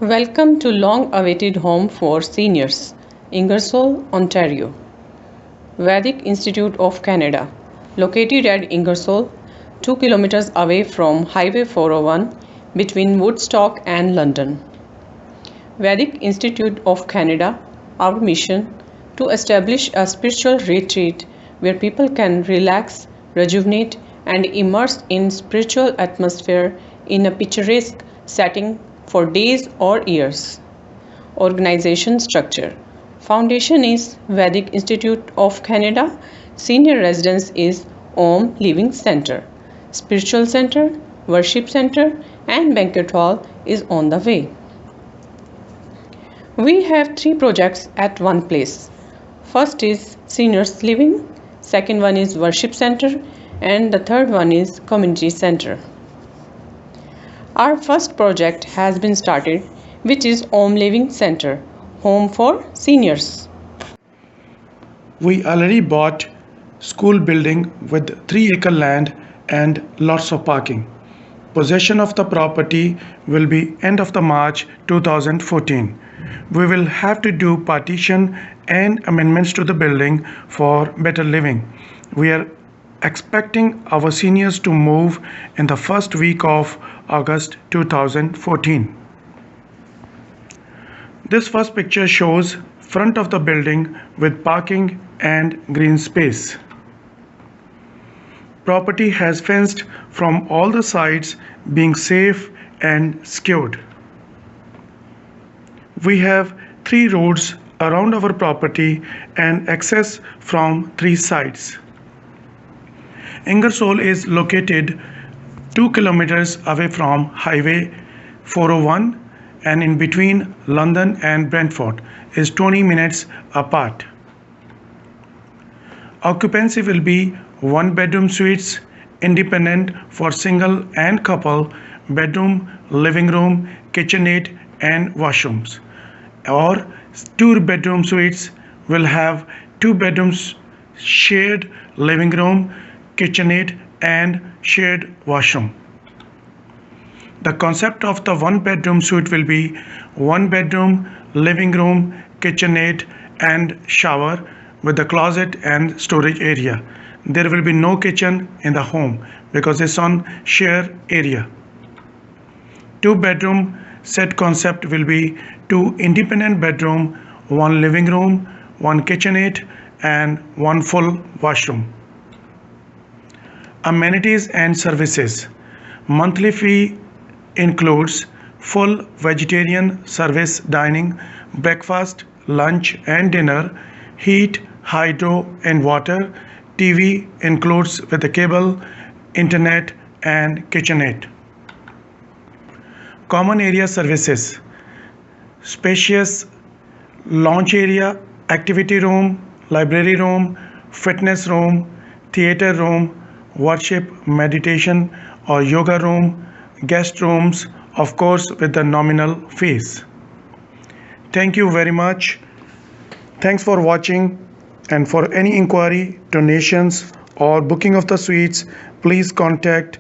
Welcome to long-awaited home for seniors, Ingersoll, Ontario. Vedic Institute of Canada, located at Ingersoll, 2 kilometers away from Highway 401 between Woodstock and London. Vedic Institute of Canada, our mission to establish a spiritual retreat where people can relax, rejuvenate, and immerse in spiritual atmosphere in a picturesque setting for days or years. Organization structure. Foundation is Vedic Institute of Canada. Senior residence is Om Living Center. Spiritual center, worship center, and banquet hall is on the way. We have 3 projects at one place. First is seniors living, second one is worship center, and the third one is community center. Our first project has been started, which is Om Living Center, home for seniors. We already bought school building with 3-acre land and lots of parking. Possession of the property will be end of the March 2014. We will have to do partition and amendments to the building for better living. We are expecting our seniors to move in the first week of August 2014. This first picture shows front of the building with parking and green space. Property has fenced from all the sides, being safe and secured. We have 3 roads around our property and access from 3 sides. Ingersoll is located 2 kilometers away from Highway 401 and in between London and Brantford is 20 minutes apart. Occupancy will be 1-bedroom suites, independent for single and couple, bedroom, living room, kitchenette and washrooms. Or 2-bedroom suites will have 2 bedrooms, shared living room, kitchenette and shared washroom. The concept of the 1-bedroom suite will be 1 bedroom, living room, kitchenette and shower with the closet and storage area. There will be no kitchen in the home because it's on share area. 2-bedroom set concept will be 2 independent bedroom, 1 living room, 1 kitchenette and 1 full washroom. Amenities and services. Monthly fee includes full vegetarian service dining, breakfast, lunch and dinner, heat, hydro and water. TV includes with the cable, internet and kitchenette. Common area services. Spacious lounge area, activity room, library room, fitness room, theater room, worship, meditation or yoga room, guest rooms, of course with the nominal fees. Thank you very much. Thanks for watching, and for any inquiry, donations or booking of the suites, please contact